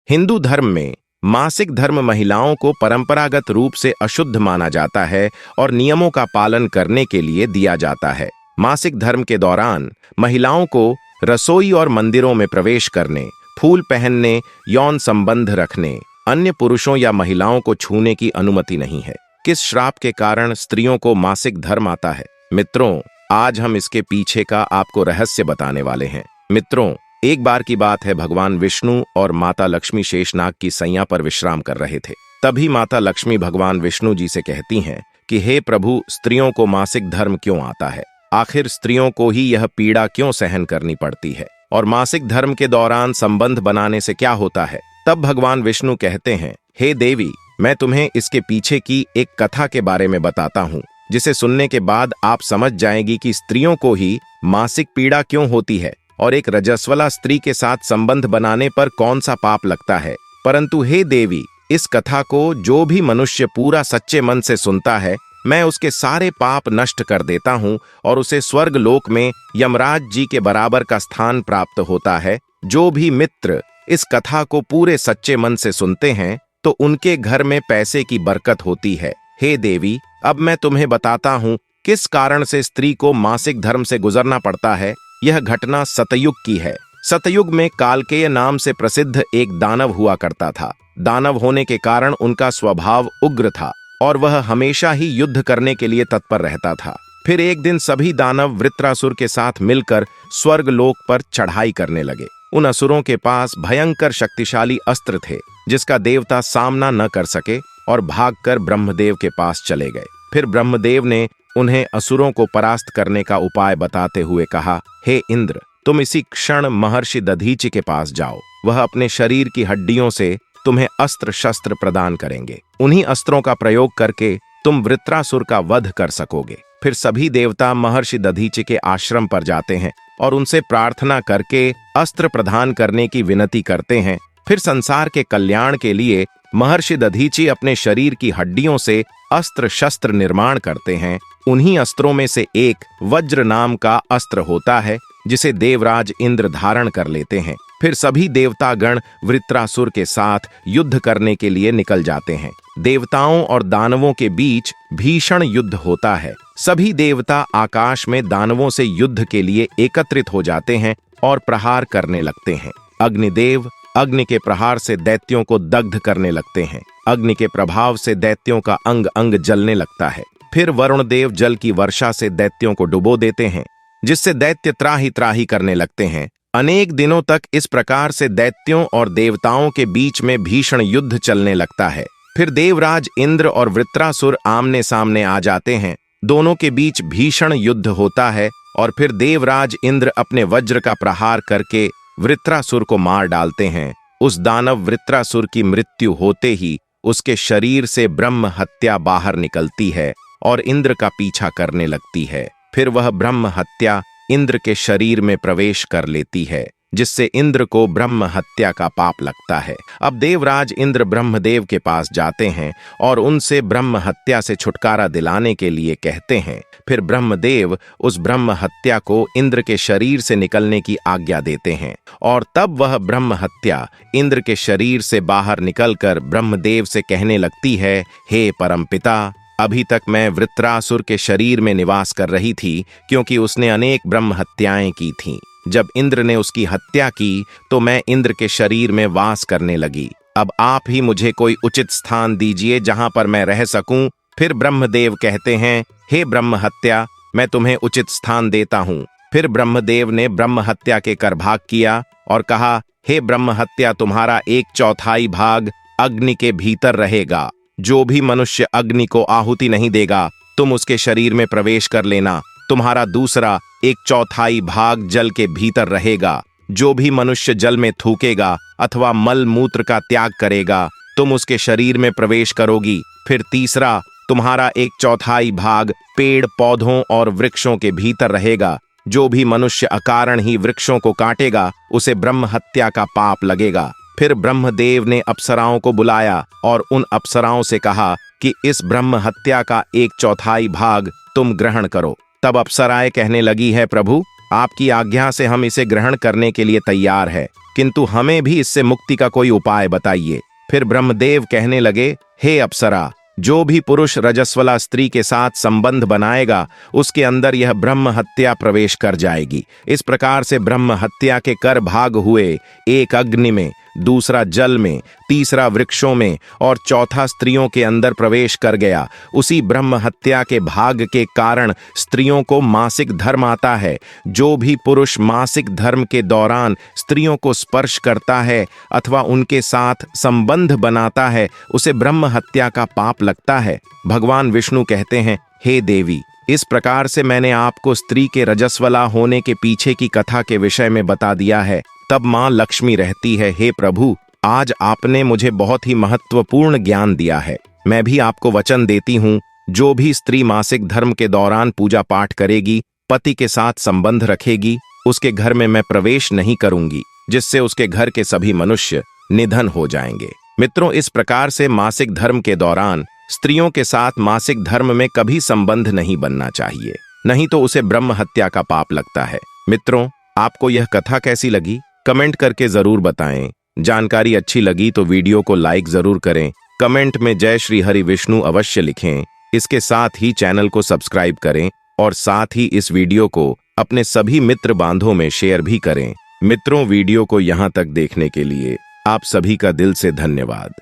हिंदू धर्म में मासिक धर्म महिलाओं को परंपरागत रूप से अशुद्ध माना जाता है और नियमों का पालन करने के लिए दिया जाता है। मासिक धर्म के दौरान महिलाओं को रसोई और मंदिरों में प्रवेश करने, फूल पहनने, यौन संबंध रखने, अन्य पुरुषों या महिलाओं को छूने की अनुमति नहीं है। किस श्राप के कारण स्त्रियों को मासिक धर्म आता है? मित्रों, आज हम इसके पीछे का आपको रहस्य बताने वाले हैं। मित्रों, एक बार की बात है, भगवान विष्णु और माता लक्ष्मी शेषनाग की सैया पर विश्राम कर रहे थे। तभी माता लक्ष्मी भगवान विष्णु जी से कहती हैं कि हे प्रभु, स्त्रियों को मासिक धर्म क्यों आता है? आखिर स्त्रियों को ही यह पीड़ा क्यों सहन करनी पड़ती है? और मासिक धर्म के दौरान संबंध बनाने से क्या होता है? तब भगवान विष्णु कहते हैं, हे देवी, मैं तुम्हें इसके पीछे की एक कथा के बारे में बताता हूँ, जिसे सुनने के बाद आप समझ जाएंगी कि स्त्रियों को ही मासिक पीड़ा क्यों होती है और एक रजस्वला स्त्री के साथ संबंध बनाने पर कौन सा पाप लगता है। परंतु हे देवी, इस कथा को जो भी मनुष्य पूरा सच्चे मन से सुनता है, मैं उसके सारे पाप नष्ट कर देता हूँ और उसे स्वर्ग लोक में यमराज जी के बराबर का स्थान प्राप्त होता है। जो भी मित्र इस कथा को पूरे सच्चे मन से सुनते हैं तो उनके घर में पैसे की बरकत होती है। हे देवी, अब मैं तुम्हें बताता हूँ किस कारण से स्त्री को मासिक धर्म से गुजरना पड़ता है। यह घटना सतयुग की है। सतयुग में कालकेय नाम से प्रसिद्ध एक दानव हुआ करता था। दानव होने के कारण उनका स्वभाव उग्र था और वह हमेशा ही युद्ध करने के लिए तत्पर रहता था। फिर एक दिन सभी दानव वृत्रासुर के साथ मिलकर स्वर्ग लोक पर चढ़ाई करने लगे। उन असुरों के पास भयंकर शक्तिशाली अस्त्र थे, जिसका देवता सामना न कर सके और भागकर ब्रह्मदेव के पास चले गए। फिर ब्रह्मदेव ने उन्हें असुरों को परास्त करने का उपाय बताते हुए कहा, हे इंद्र, तुम इसी क्षण महर्षि दधीचि के पास जाओ। वह अपने शरीर की हड्डियों से तुम्हें अस्त्र शस्त्र प्रदान करेंगे। उन्हीं अस्त्रों का प्रयोग करके तुम वृत्रासुर का वध कर सकोगे। फिर सभी देवता महर्षि दधीचि के आश्रम पर जाते हैं और उनसे प्रार्थना करके अस्त्र प्रदान करने की विनती करते हैं। फिर संसार के कल्याण के लिए महर्षि दधीचि अपने शरीर की हड्डियों से अस्त्र शस्त्र निर्माण करते हैं। उन्हीं अस्त्रों में से एक वज्र नाम का अस्त्र होता है, जिसे देवराज इंद्र धारण कर लेते हैं। फिर सभी देवतागण वृत्रासुर के साथ युद्ध करने के लिए निकल जाते हैं। देवताओं और दानवों के बीच भीषण युद्ध होता है। सभी देवता आकाश में दानवों से युद्ध के लिए एकत्रित हो जाते हैं और प्रहार करने लगते हैं। अग्निदेव अग्नि के प्रहार से दैत्यों को दग्ध करने लगते हैं। अग्नि के प्रभाव से दैत्यों का अंग अंग जलने लगता है। फिर वरुण देव जल की वर्षा से दैत्यों को डुबो देते हैं, जिससे दैत्य त्राही त्राही करने लगते हैं। अनेक दिनों तक इस प्रकार से दैत्यों और देवताओं के बीच में भीषण युद्ध चलने लगता है। फिर देवराज इंद्र और वृत्रासुर आमने सामने आ जाते हैं। दोनों के बीच भीषण युद्ध होता है और फिर देवराज इंद्र अपने वज्र का प्रहार करके वृत्रासुर को मार डालते हैं। उस दानव वृत्रासुर की मृत्यु होते ही उसके शरीर से ब्रह्म हत्या बाहर निकलती है और इंद्र का पीछा करने लगती है। फिर वह ब्रह्म हत्या इंद्र के शरीर में प्रवेश कर लेती है, जिससे इंद्र को ब्रह्म हत्या का पाप लगता है। अब देवराज इंद्र ब्रह्मदेव के पास जाते हैं और उनसे ब्रह्म हत्या से छुटकारा दिलाने के लिए कहते हैं। फिर ब्रह्मदेव उस ब्रह्म हत्या को इंद्र के शरीर से निकलने की आज्ञा देते हैं और तब वह ब्रह्म हत्या इंद्र के शरीर से बाहर निकलकर ब्रह्मदेव से कहने लगती है, हे परमपिता, अभी तक मैं वृत्रासुर के शरीर में निवास कर रही थी, क्योंकि उसने अनेक ब्रह्म हत्याएं की थीं। जब इंद्र ने उसकी हत्या की तो मैं इंद्र के शरीर में वास करने लगी। अब आप ही मुझे कोई उचित स्थान दीजिए जहां पर मैं रह सकूं। फिर ब्रह्मदेव कहते हैं, हे ब्रह्म हत्या, मैं तुम्हें उचित स्थान देता हूं। फिर ब्रह्मदेव ने ब्रह्म हत्या के करभाग किया और कहा, हे ब्रह्म हत्या, तुम्हारा 1/4 भाग अग्नि के भीतर रहेगा। जो भी मनुष्य अग्नि को आहुति नहीं देगा, तुम उसके शरीर में प्रवेश कर लेना। तुम्हारा दूसरा 1/4 भाग जल के भीतर रहेगा। जो भी मनुष्य जल में थूकेगा अथवा मल मूत्र का त्याग करेगा, तुम उसके शरीर में प्रवेश करोगी। फिर तीसरा, तुम्हारा 1/4 भाग पेड़ पौधों और वृक्षों के भीतर रहेगा। जो भी मनुष्य अकारण ही वृक्षों को काटेगा, उसे ब्रह्म हत्या का पाप लगेगा। फिर ब्रह्मदेव ने अप्सराओं को बुलाया और उन अप्सराओं से कहा कि इस ब्रह्म हत्या का 1/4 भाग तुम ग्रहण करो। तब अप्सराएं कहने लगी है, प्रभु, आपकी आज्ञा से हम इसे ग्रहण करने के लिए तैयार है, किंतु हमें भी इससे मुक्ति का कोई उपाय बताइए। फिर ब्रह्मदेव कहने लगे, हे अप्सरा, जो भी पुरुष रजस्वला स्त्री के साथ संबंध बनाएगा उसके अंदर यह ब्रह्म हत्या प्रवेश कर जाएगी। इस प्रकार से ब्रह्म हत्या के कर भाग हुए, एक अग्नि में, दूसरा जल में, तीसरा वृक्षों में और चौथा स्त्रियों के अंदर प्रवेश कर गया। उसी ब्रह्म हत्या के भाग के कारण स्त्रियों को मासिक धर्म आता है। जो भी पुरुष मासिक धर्म के दौरान स्त्रियों को स्पर्श करता है अथवा उनके साथ संबंध बनाता है उसे ब्रह्म हत्या का पाप लगता है। भगवान विष्णु कहते हैं, हे देवी, इस प्रकार से मैंने आपको स्त्री के रजस्वला होने के पीछे की कथा के विषय में बता दिया है। तब मां लक्ष्मी रहती है, हे प्रभु, आज आपने मुझे बहुत ही महत्वपूर्ण ज्ञान दिया है। मैं भी आपको वचन देती हूँ, जो भी स्त्री मासिक धर्म के दौरान पूजा पाठ करेगी, पति के साथ संबंध रखेगी, उसके घर में मैं प्रवेश नहीं करूंगी, जिससे उसके घर के सभी मनुष्य निधन हो जाएंगे। मित्रों, इस प्रकार से मासिक धर्म के दौरान स्त्रियों के साथ मासिक धर्म में कभी संबंध नहीं बनना चाहिए, नहीं तो उसे ब्रह्म हत्या का पाप लगता है। मित्रों, आपको यह कथा कैसी लगी कमेंट करके जरूर बताएं। जानकारी अच्छी लगी तो वीडियो को लाइक जरूर करें। कमेंट में जय श्री हरि विष्णु अवश्य लिखें। इसके साथ ही चैनल को सब्सक्राइब करें और साथ ही इस वीडियो को अपने सभी मित्र बांधों में शेयर भी करें। मित्रों, वीडियो को यहाँ तक देखने के लिए आप सभी का दिल से धन्यवाद।